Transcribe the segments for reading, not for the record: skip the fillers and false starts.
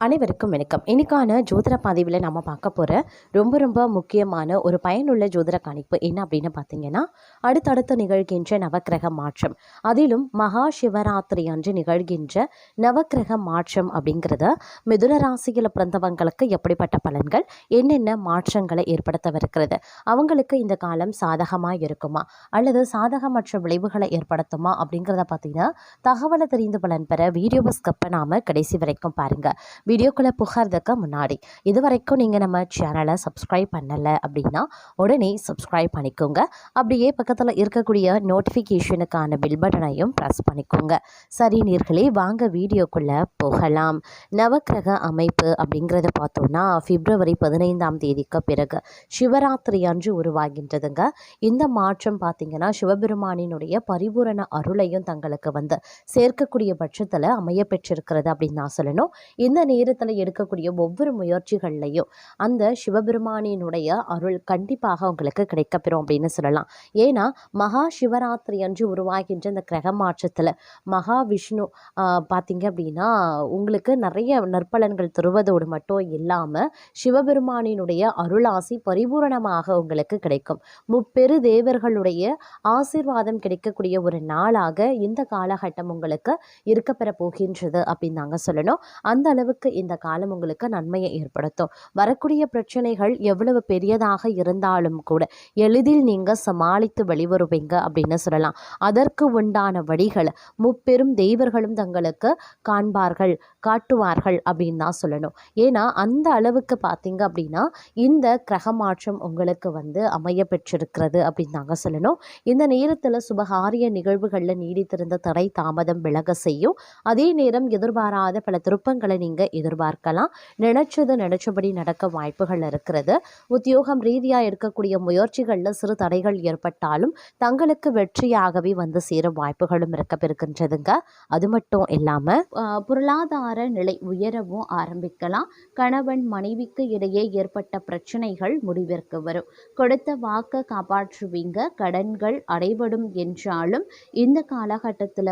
அனைவருக்கும் வணக்கம். இன்னைக்கான ஜோதிட பதிவில் நம்ம பார்க்க போகிற ரொம்ப முக்கியமான ஒரு பயனுள்ள ஜோதிட கணிப்பு என்ன அப்படின்னு பார்த்தீங்கன்னா, அடுத்தடுத்து நிகழ்கின்ற நவக்கிரக மாற்றம், அதிலும் மகா சிவராத்திரி அன்று நிகழ்கின்ற நவக்கிரக மாற்றம் அப்படிங்கிறத மிதுன ராசியில் பிறந்தவங்களுக்கு எப்படிப்பட்ட பலன்கள், என்னென்ன மாற்றங்களை ஏற்படுத்தவிருக்கிறது, அவங்களுக்கு இந்த காலம் சாதகமாக இருக்குமா அல்லது சாதகமற்ற விளைவுகளை ஏற்படுத்துமா அப்படிங்கிறத பார்த்தீங்கன்னா தகவலை தெரிந்து பலன் பெற வீடியோவை ஸ்கிப் பண்ணாமல் கடைசி வரைக்கும் பாருங்கள். வீடியோக்குள்ளே புகார்றதுக்கு முன்னாடி இது வரைக்கும் நீங்கள் நம்ம சேனலை சப்ஸ்கிரைப் பண்ணலை அப்படின்னா உடனே சப்ஸ்கிரைப் பண்ணிக்கோங்க. அப்படியே பக்கத்தில் இருக்கக்கூடிய நோட்டிஃபிகேஷனுக்கான பில் பட்டனையும் ப்ரெஸ் பண்ணிக்கோங்க. சரி நேர்களே, வாங்க வீடியோக்குள்ளே போகலாம். நவக்கிரக அமைப்பு அப்படிங்கிறத பார்த்தோன்னா பிப்ரவரி 15ஆம் தேதிக்கு பிறகு சிவராத்திரி அன்று உருவாகின்றதுங்க. இந்த மாற்றம் பார்த்திங்கன்னா சிவபெருமானினுடைய பரிபூரண அருளையும் தங்களுக்கு சேர்க்கக்கூடிய பட்சத்தில் அமைய பெற்றிருக்கிறது அப்படின்னு நான் சொல்லணும். இந்த நேரத்தில் எடுக்கக்கூடிய ஒவ்வொரு முயற்சிகள்லையும் அந்த சிவபெருமானினுடைய அருள் கண்டிப்பாக உங்களுக்கு கிடைக்கப்பெறும் அப்படின்னு சொல்லலாம். ஏன்னா மகா சிவராத்திரி அன்று உருவாகின்ற இந்த கிரக மாற்றத்தில் மகாவிஷ்ணு பார்த்தீங்க அப்படின்னா உங்களுக்கு நிறைய நற்பலன்கள் தருவதோடு மட்டும் இல்லாமல் சிவபெருமானினுடைய அருளாசி பரிபூரணமாக உங்களுக்கு கிடைக்கும். முப்பெரு தேவர்களுடைய ஆசீர்வாதம் கிடைக்கக்கூடிய ஒரு நாளாக இந்த காலகட்டம் உங்களுக்கு இருக்கப்பெற போகின்றது அப்படின்னு நாங்கள் சொல்லணும். அந்த அளவுக்கு இந்த காலம் உங்களுக்கு நன்மையை ஏற்படுத்தும். வரக்கூடிய பிரச்சனைகள் எவ்வளவு பெரியதாக இருந்தாலும் கூட எளிதில் நீங்கள் சமாளித்து வெளிவருவீங்க அப்படின்னு சொல்லலாம். அதற்கு உண்டான வழிகள் முப்பெரும் தெய்வர்களும் தங்களுக்கு காட்டுவார்கள் அப்படின்னு தான் சொல்லணும். ஏன்னா அந்த அளவுக்கு பார்த்தீங்க அப்படின்னா இந்த கிரக மாற்றம் உங்களுக்கு அமைய பெற்றிருக்கிறது அப்படின்னு நாங்கள் சொல்லணும். இந்த நேரத்தில் சுபகாரிய நிகழ்வுகளில் நீடித்திருந்த தடை தாமதம் விலக செய்யும். அதே நேரம் எதிர்பாராத பல திருப்பங்களை நீங்கள் எதிர்பார்க்கலாம். நினைச்சபடி நடக்க வாய்ப்புகள் இருக்கிறது. உத்தியோகம் ரீதியாக இருக்கக்கூடிய முயற்சிகளில் சிறு தடைகள் ஏற்பட்டாலும் தங்களுக்கு வெற்றியாகவே சேர வாய்ப்புகளும் இருக்கின்றதுங்க. அது மட்டும் இல்லாமல் பொருளாதார நிலை உயரவும் ஆரம்பிக்கலாம். கணவன் மனைவிக்கு இடையே ஏற்பட்ட பிரச்சனைகள் முடிவிற்கு வரும். கொடுத்த வாக்க காப்பாற்றுவீங்க. கடன்கள் அடைபடும் என்றாலும் இந்த காலகட்டத்தில்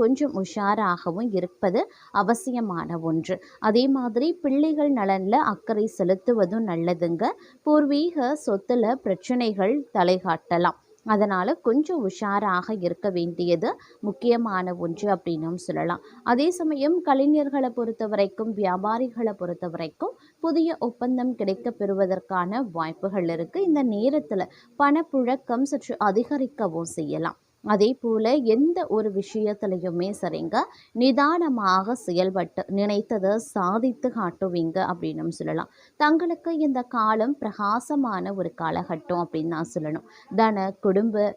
கொஞ்சம் உஷாராகவும் இருப்பது அவசியமான ஒன்று. அதே மாதிரி பிள்ளைகள் நலனில் அக்கறை செலுத்துவதும் நல்லதுங்க. பூர்வீக சொத்துல பிரச்சனைகள் தலைகாட்டலாம். அதனால் கொஞ்சம் உஷாராக இருக்க வேண்டியது முக்கியமான ஒன்று அப்படின்னும் சொல்லலாம். அதே சமயம் கலைஞர்களை பொறுத்த வரைக்கும், வியாபாரிகளை பொறுத்த வரைக்கும் புதிய ஒப்பந்தம் கிடைக்க பெறுவதற்கான வாய்ப்புகள் இருக்குது. இந்த நேரத்தில் பணப்புழக்கம் சற்று அதிகரிக்கவும் செய்யலாம். அதே போல் எந்த ஒரு விஷயத்துலையுமே சரிங்க நிதானமாக செயல்பட்டு நினைத்ததை சாதித்து காட்டுவீங்க அப்படின்னு சொல்லலாம். தங்களுக்கு இந்த காலம் பிரகாசமான ஒரு காலகட்டம் அப்படின்னு தான் சொல்லணும். தன குடும்ப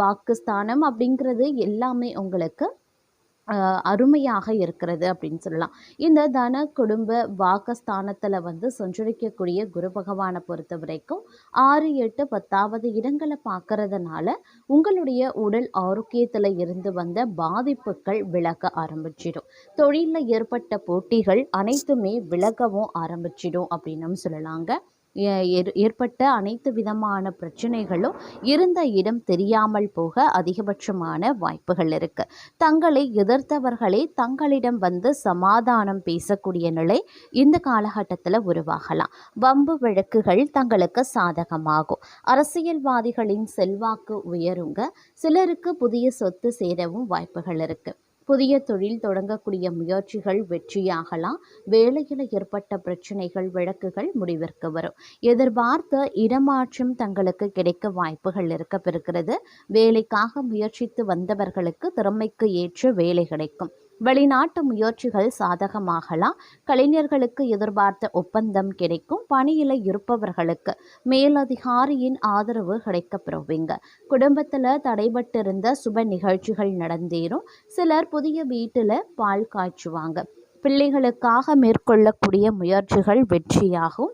வாக்குஸ்தானம் அப்படிங்கிறது எல்லாமே உங்களுக்கு அருமையாக இருக்கிறது அப்படின்னு சொல்லலாம். இந்த தன குடும்ப வாக்கஸ்தானத்தில் சஞ்சரிக்கக்கூடிய குரு பகவானை பொறுத்த வரைக்கும் 6, 8, 10வது இடங்களை பார்க்கறதுனால உங்களுடைய உடல் ஆரோக்கியத்தில் இருந்து வந்த பாதிப்புகள் விலக ஆரம்பிச்சிடும். தொழிலில் ஏற்பட்ட போட்டிகள் அனைத்துமே விலகவும் ஆரம்பிச்சிடும் அப்படின்னு சொல்லலாங்க. ஏற்பட்ட அனைத்து விதமான பிரச்சனைகளும் இருந்த இடம் தெரியாமல் போக அதிகபட்சமான வாய்ப்புகள் இருக்கு. தங்களை எதிர்த்தவர்களே தங்களிடம் சமாதானம் பேசக்கூடிய நிலை இந்த காலகட்டத்தில் உருவாகலாம். வம்பு வழக்குகள் தங்களுக்கு சாதகமாகும். அரசியல்வாதிகளின் செல்வாக்கு உயருங்க. சிலருக்கு புதிய சொத்து சேரவும் வாய்ப்புகள் இருக்கு. புதிய தொழில் தொடங்கக்கூடிய முயற்சிகள் வெற்றியாகலாம். வேலையில் ஏற்பட்ட பிரச்சனைகள் வழக்குகள் முடிவிற்கு வரும். எதிர்பார்த்த இடமாற்றம் தங்களுக்கு கிடைக்க வாய்ப்புகள் இருக்கிறது. வேலைக்காக முயற்சித்து வந்தவர்களுக்கு திறமைக்கு ஏற்ற வேலை கிடைக்கும். வெளிநாட்டு முயற்சிகள் சாதகமாகலாம். கலைஞர்களுக்கு எதிர்பார்த்த ஒப்பந்தம் கிடைக்கும். பணியில் இருப்பவர்களுக்கு மேலதிகாரியின் ஆதரவு கிடைக்கப்பெறுவீங்க. குடும்பத்தில் தடைபட்டிருந்த சுப நிகழ்ச்சிகள் நடந்தேறும். சிலர் புதிய வீட்டில் பால் காய்ச்சுவாங்க. பிள்ளைகளுக்காக மேற்கொள்ளக்கூடிய முயற்சிகள் வெற்றியாகும்.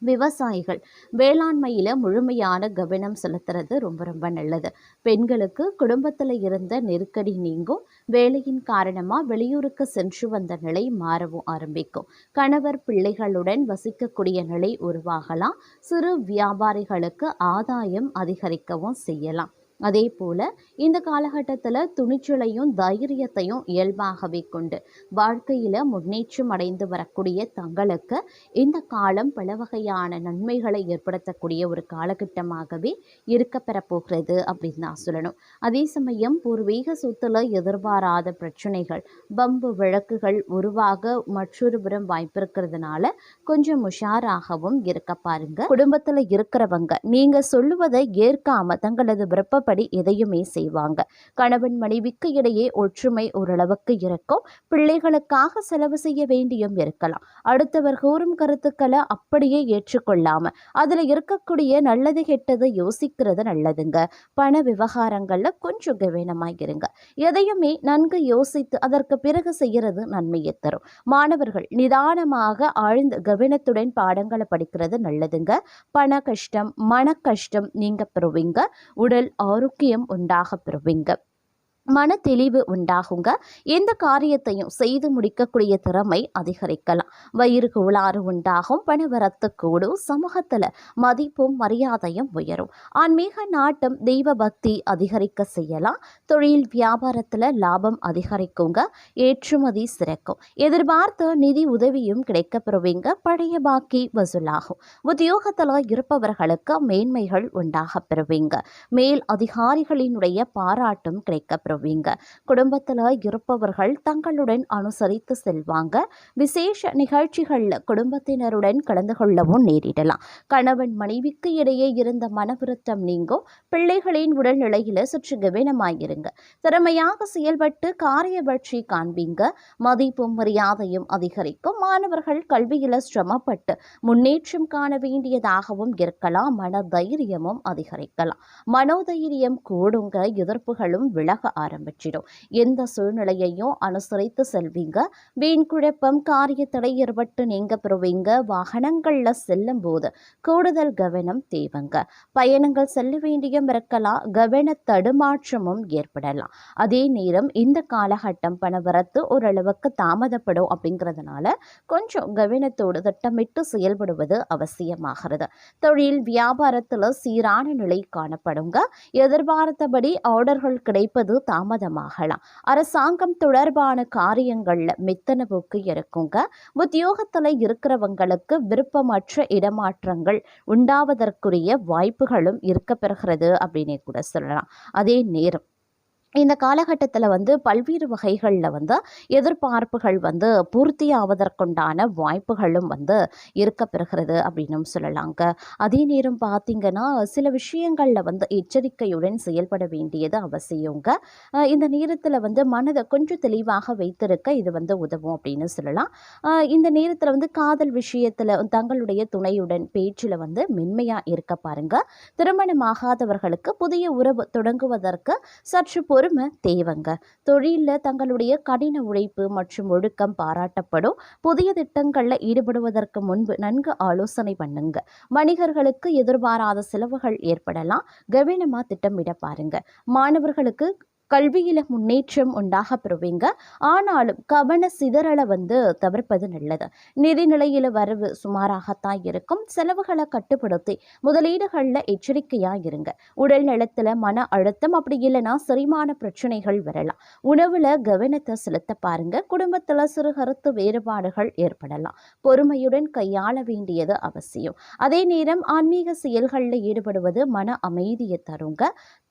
விவசாயிகள் வேளாண்மையில் முழுமையான கவனம் செலுத்துறது ரொம்ப நல்லது. பெண்களுக்கு குடும்பத்தில் இருந்த நெருக்கடி நீங்கும். வேலையின் காரணமாக வெளியூருக்கு சென்று வந்த நிலை மாறவும் ஆரம்பிக்கும். கணவர் பிள்ளைகளுடன் வசிக்கக்கூடிய நிலை உருவாகலாம். சிறு வியாபாரிகளுக்கு ஆதாயம் அதிகரிக்கவும் செய்யலாம். அதே போல் இந்த காலகட்டத்தில் துணிச்சலையும் தைரியத்தையும் இயல்பாகவே கொண்டு வாழ்க்கையில் முன்னேற்றம் அடைந்து வரக்கூடிய தங்களுக்கு இந்த காலம் பல வகையான நன்மைகளை ஏற்படுத்தக்கூடிய ஒரு காலகட்டமாகவே இருக்கப்பெற போகிறது அப்படின்னு தான் சொல்லணும். அதே சமயம் பூர்வீக சொத்துல எதிர்பாராத பிரச்சனைகள் பம்பு வழக்குகள் உருவாக மற்றொரு புறம் வாய்ப்பு இருக்கிறதுனால கொஞ்சம் உஷாராகவும் இருக்க பாருங்க. குடும்பத்தில் இருக்கிறவங்க நீங்க சொல்லுவதை ஏற்காம தங்களது விருப்பப்படி எதையுமே செய்வாங்க. கணவன் மனைவிக்கு இடையே ஒற்றுமை ஓரளவுக்கு இருக்கும். பிள்ளைகளுக்காக செலவு செய்ய வேண்டியும் இருக்கலாம். அடுத்தவர் கூறும் கருத்துக்களை அப்படியே ஏற்றுக்கொள்ளாம அதுல இருக்கக்கூடிய நல்லது கெட்டது யோசிக்கிறது நல்லதுங்க. பண விவகாரங்கள்ல கொஞ்சம் கவனமாயிருங்க. எதையுமே நன்கு யோசித்து அதற்கு பிறகு செய்யறது நன்மையை தரும். மாணவர்கள் நிதானமாக ஆழ்ந்த கவனத்துடன் பாடங்களை படிக்கிறது நல்லதுங்க. பண கஷ்டம் மன கஷ்டம் நீங்க பெறுவீங்க. உடல் ஆரோக்கியம் உண்டாக பெறுவீங்க. மன தெளிவு உண்டாகுங்க. எந்த காரியத்தையும் செய்து முடிக்கக்கூடிய திறமை அதிகரிக்கலாம். வயிறு கோளாறு உண்டாகும். பணவரத்து கூடும். சமூகத்தில் மதிப்பும் மரியாதையும் உயரும். ஆன்மீக நாட்டம் தெய்வ பக்தி அதிகரிக்க செய்யலாம். தொழில் வியாபாரத்தில் லாபம் அதிகரிக்குங்க. ஏற்றுமதி சிறக்கும். எதிர்பார்த்த நிதி உதவியும் கிடைக்க பெறுவீங்க. பழைய பாக்கி வசூலாகும். உத்தியோகத்தில் இருப்பவர்களுக்கு மேன்மைகள் உண்டாக பெறுவீங்க. மேல் அதிகாரிகளினுடைய பாராட்டும் கிடைக்க குடும்பத்தில் இருப்பவர்கள் தங்களுடன் அனுசரித்து செல்வாங்க. விசேஷ நிகழ்ச்சிகள்ல குடும்பத்தினருடன் கலந்து கொள்ளவும் நேரிடலாம். கணவன் மனைவிக்கு இடையே இருந்த மனவிருத்தம் நீங்கும். பிள்ளைகளின் உடல்நிலையில சற்று கவனமாயிருங்க. திறமையாக செயல்பட்டு காரிய வெற்றி காண்பீங்க. மதிப்பும் மரியாதையும் அதிகரிக்கும். மாணவர்கள் கல்வியில சிரமப்பட்டு முன்னேற்றம் காண வேண்டியதாகவும் இருக்கலாம். மன தைரியமும் அதிகரிக்கலாம். மனோதைரியம் கூடுங்க. எதிர்ப்புகளும் விலக ஆரம்பிச்சிடும். எந்த சூழ்நிலையையும் அனுசரித்து செல்வீங்க. வீண் குழப்பம் காரிய தடை ஏற்பட்டு நீங்க பெறுவீங்க. வாகனங்கள்ல செல்லும் போது கூடுதல் கவனம் தேவைங்க. பயணங்கள் செல்ல வேண்டியும் இருக்கலாம். கவன தடுமாற்றமும் ஏற்படலாம். அதே நேரம் இந்த காலகட்டம் பணவரத்து ஓரளவுக்கு தாமதப்படும். அப்படிங்கிறதுனால கொஞ்சம் கவனத்தோடு திட்டமிட்டு செயல்படுவது அவசியமாகிறது. தொழில் வியாபாரத்தில் சீரான நிலை காணப்படுங்க. எதிர்பார்த்தபடி ஆர்டர்கள் கிடைப்பது தாமதமாகலாம். அரசாங்கம் தொடர்பான காரியங்கள்ல மெத்தன போக்கு இருக்குங்க. உத்தியோகத்துல இருக்கிறவங்களுக்கு விருப்பமற்ற இடமாற்றங்கள் உண்டாவதற்குரிய வாய்ப்புகளும் இருக்க பெறுகிறது அப்படின்னு கூட சொல்லலாம். அதே நேரம் இந்த காலகட்டத்தில் பல்வேறு வகைகளில் எதிர்பார்ப்புகள் பூர்த்தி ஆவதற்குண்டான வாய்ப்புகளும் இருக்க பெறுகிறது அப்படின்னும் சொல்லலாங்க. அதே நேரம் பார்த்திங்கன்னா சில விஷயங்களில் எச்சரிக்கையுடன் செயல்பட வேண்டியது அவசியங்க. இந்த நேரத்தில் மனதை கொஞ்சம் தெளிவாக வைத்திருக்க இது உதவும் அப்படின்னு சொல்லலாம். இந்த நேரத்தில் காதல் விஷயத்தில் தங்களுடைய துணையுடன் பேச்சில் மென்மையாக இருக்க பாருங்க. திருமணமாகாதவர்களுக்கு புதிய உறவு தொடங்குவதற்கு சற்று பொறுமை தேவைங்க. தொழிலில் தங்களுடைய கடின உழைப்பு மற்றும் ஒழுக்கம் பாராட்டப்படும். புதிய திட்டங்களில் ஈடுபடுவதற்கு முன்பு நன்கு ஆலோசனை பண்ணுங்க. வணிகர்களுக்கு எதிர்பாராத செலவுகள் ஏற்படலாம். கவனமாக திட்டமிட பாருங்க. மாணவர்களுக்கு கல்வியில முன்னேற்றம் உண்டாக பெறுவீங்க. ஆனாலும் கவன சிதறலை தவிர்ப்பது நல்லது. நிதிநிலையில வரவு சுமாராகத்தான் இருக்கும். செலவுகளை கட்டுப்படுத்தி முதலீடுகளில் எச்சரிக்கையா இருங்க. உடல் நலத்துல மன அழுத்தம் அப்படி இல்லைன்னா செரிமான பிரச்சனைகள் வரலாம். உணவுல கவனத்தை செலுத்த பாருங்க. குடும்பத்துல சிறு கருத்து வேறுபாடுகள் ஏற்படலாம். பொறுமையுடன் கையாள வேண்டியது அவசியம். அதே நேரம் ஆன்மீக செயல்களில் ஈடுபடுவது மன அமைதியை தருங்க.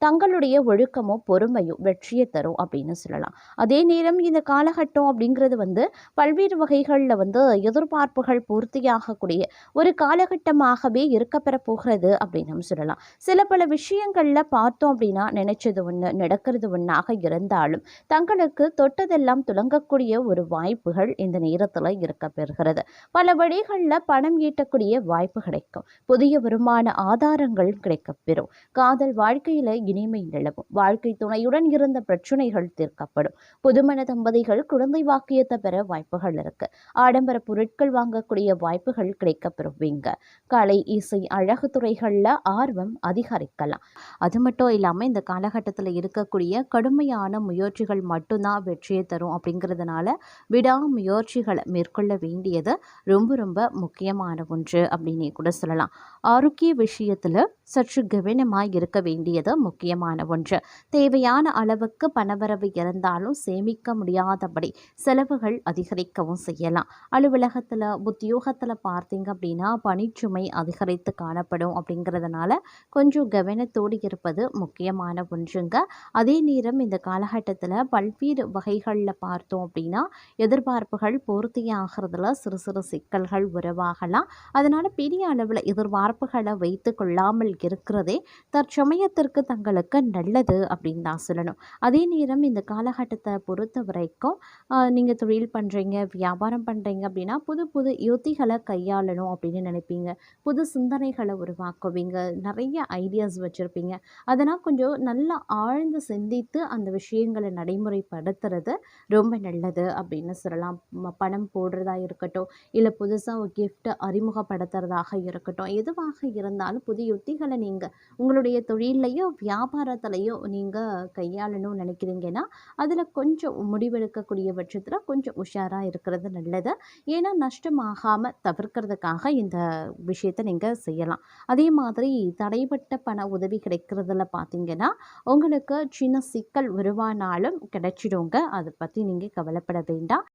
தங்களுடைய ஒழுக்கமோ பொறுமையோ வெற்றியை தரும் அப்படின்னு சொல்லலாம். அதே நேரம் இந்த காலகட்டம் அப்படிங்கிறது பல்வேறு வகைகளில் எதிர்பார்ப்புகள் பூர்த்தியாகக்கூடிய ஒரு காலகட்டமாகவே இருக்கப்பெற போகிறது அப்படின்னு சொல்லலாம். சில பல விஷயங்களில் பார்த்தோம் அப்படின்னா நினைச்சது ஒன்று நடக்கிறது ஒன்றாக இருந்தாலும் தங்களுக்கு தொட்டதெல்லாம் துலங்கக்கூடிய ஒரு வாய்ப்புகள் இந்த நேரத்தில் இருக்க பெறுகிறது. பல வழிகளில் பணம் ஈட்டக்கூடிய வாய்ப்பு கிடைக்கும். புதிய வருமான ஆதாரங்கள் கிடைக்கப்பெறும். காதல் வாழ்க்கையில இனிமை நிலவும். வாழ்க்கை துணையுடன் இருந்த பிரச்சனைகள் தீர்க்கப்படும். புதுமண தம்பதிகள் குழந்தை வாக்கியத்தை பெற வாய்ப்புகள் இருக்கு. ஆடம்பர பொருட்கள் வாங்கக்கூடிய வாய்ப்புகள் கிடைக்க பெறுவீங்க. கலை இசை அழகு துறைகள்ல ஆர்வம் அதிகரிக்கலாம். அது மட்டும் இல்லாம இந்த காலகட்டத்தில் இருக்கக்கூடிய கடுமையான முயற்சிகள் மட்டும்தான் வெற்றியை தரும். அப்படிங்கிறதுனால விடாமுயற்சிகளை மேற்கொள்ள வேண்டியது ரொம்ப ரொம்ப முக்கியமான ஒன்று அப்படின்னு கூட சொல்லலாம். ஆரோக்கிய விஷயத்துல சற்று கவனமாய் இருக்க வேண்டியது முக்கியமான ஒன்று. தேவையான அளவுக்கு பணவரவு இருந்தாலும் சேமிக்க முடியாதபடி செலவுகள் அதிகரிக்கவும் செய்யலாம். அலுவலகத்தில் உத்தியோகத்தில் பார்த்தீங்க அப்படின்னா பணிச்சுமை அதிகரித்து காணப்படும். அப்படிங்கிறதுனால கொஞ்சம் கவனத்தோடு இருப்பது முக்கியமான ஒன்றுங்க. அதே நேரம் இந்த காலகட்டத்தில் பல்வேறு வகைகளில் பார்த்தோம் அப்படின்னா எதிர்பார்ப்புகள் பூர்த்தியாகிறதுல சிறு சிறு சிக்கல்கள் உருவாகலாம். அதனால் பெரிய அளவில் எதிர்பார்ப்புகளை வைத்து கொள்ளாமல் இருக்கிறதே தற்சமயத்திற்கு தங்களுக்கு நல்லது அப்படின்னு தான் சொல்லணும். அதே நேரம் இந்த காலகட்டத்தை பொறுத்த வரைக்கும் நீங்கள் தொழில் பண்ணுறீங்க, வியாபாரம் பண்ணுறீங்க அப்படின்னா புது புது யுத்திகளை கையாளணும் அப்படின்னு நினைப்பீங்க. புது சிந்தனைகளை உருவாக்குவீங்க. நிறைய ஐடியாஸ் வச்சுருப்பீங்க. அதனால் கொஞ்சம் நல்லா ஆழ்ந்து சிந்தித்து அந்த விஷயங்களை நடைமுறைப்படுத்துறது ரொம்ப நல்லது அப்படின்னு சொல்லலாம். பணம் போடுறதா இருக்கட்டும், இல்லை புதுசாக ஒரு கிஃப்ட்டை அறிமுகப்படுத்துறதாக இருக்கட்டும், எதுவாக இருந்தாலும் புதிய யுத்திகளை நீங்கள் உங்களுடைய தொழிலையோ வியாபாரத்திலையோ நீங்கள் கையாளணும்னு நினைக்கிறீங்கன்னா அதில் கொஞ்சம் முடிவெடுக்கக்கூடிய பட்சத்தில் கொஞ்சம் உஷாராக இருக்கிறது நல்லது. ஏன்னா நஷ்டமாகாமல் தவிர்க்கிறதுக்காக இந்த விஷயத்தை நீங்கள் செய்யலாம். அதே மாதிரி தடைப்பட்ட பண உதவி கிடைக்கிறதுல பார்த்தீங்கன்னா உங்களுக்கு சின்ன சிக்கல் உருவானாலும் கிடைச்சிடுங்க. அதை பற்றி நீங்கள் கவலைப்பட வேண்டாம்.